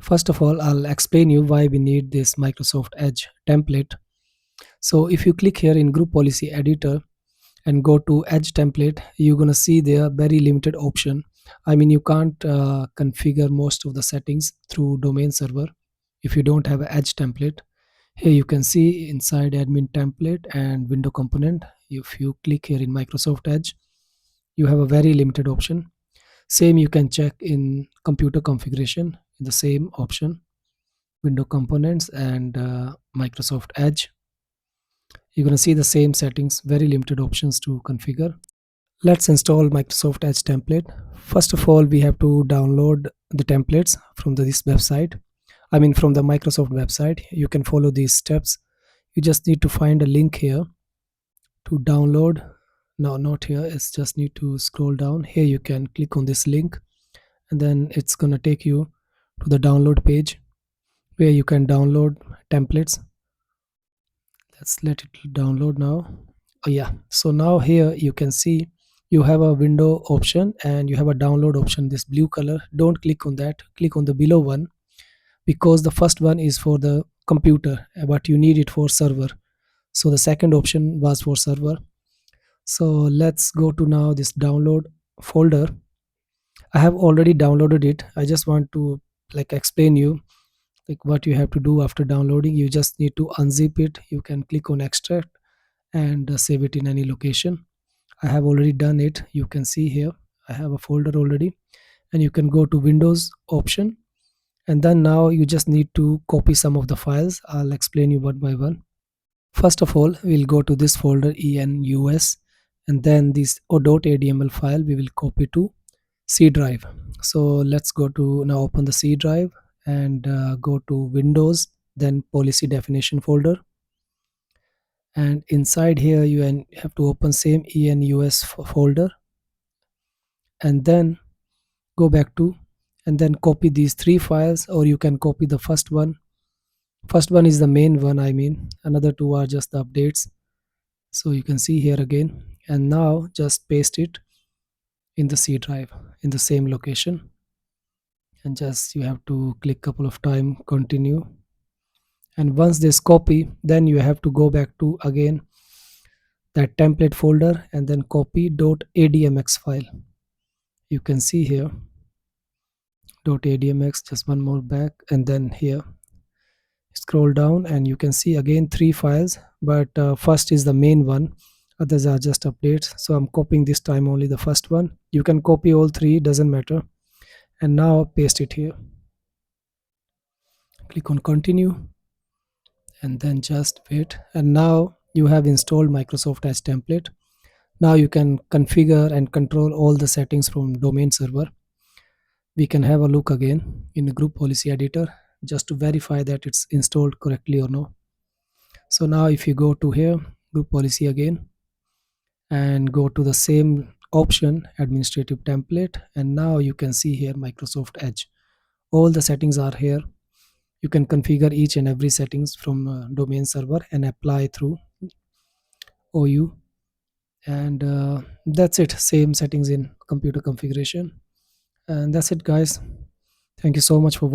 First of all, I'll explain you why we need this Microsoft Edge template. So if you click here in group policy editor and go to Edge template, you're going to see there very limited option. I mean, you can't configure most of the settings through domain server if you don't have an Edge template. Here you can see inside admin template and window component. If you click here in Microsoft Edge, you have a very limited option. Same you can check in computer configuration in the same option, window components and Microsoft Edge. You're going to see the same settings, very limited options to configure. Let's install Microsoft Edge template. First of all, we have to download the templates from this website. I mean, from the Microsoft website. You can follow these steps. You just need to find a link here to download. No, not here. It's just need to scroll down. Here you can click on this link, and then it's gonna take you to the download page where you can download templates. Let's let it download now. Oh yeah, so now here you can see you have a window option and you have a download option, this blue color. Don't click on that, click on the below one, because the first one is for the computer but you need it for server. So the second option was for server. So let's go to now this download folder. I have already downloaded it. I just want to like explain you like what you have to do after downloading. You just need to unzip it. You can click on extract and save it in any location. I have already done it. You can see here I have a folder already, and you can go to Windows option, and then now you just need to copy some of the files. I'll explain you one by one. First of all, we'll go to this folder enus, and then this .adml file we will copy to C drive. So let's go to now open the C drive and go to Windows, then policy definition folder, and inside here you have to open same enus folder, and then go back to and then copy these three files, or you can copy the first one. First one is the main one, I mean, another two are just the updates. So you can see here again, and now just paste it in the C drive in the same location, and just you have to click couple of time continue. And once this copy, then you have to go back to again that template folder and then copy .admx file. You can see here .admx, just one more back, and then here scroll down and you can see again three files, but first is the main one, others are just updates. So I'm copying this time only the first one. You can copy all three, doesn't matter. And now paste it here, click on continue, and then just wait. And now you have installed Microsoft Edge template. Now you can configure and control all the settings from domain server. We can have a look again in the group policy editor just to verify that it's installed correctly or no. So now if you go to here group policy again and go to the same option administrative template, and now you can see here Microsoft Edge, all the settings are here. You can configure each and every settings from domain server and apply through OU, and that's it, same settings in computer configuration. And that's it guys, thank you so much for watching.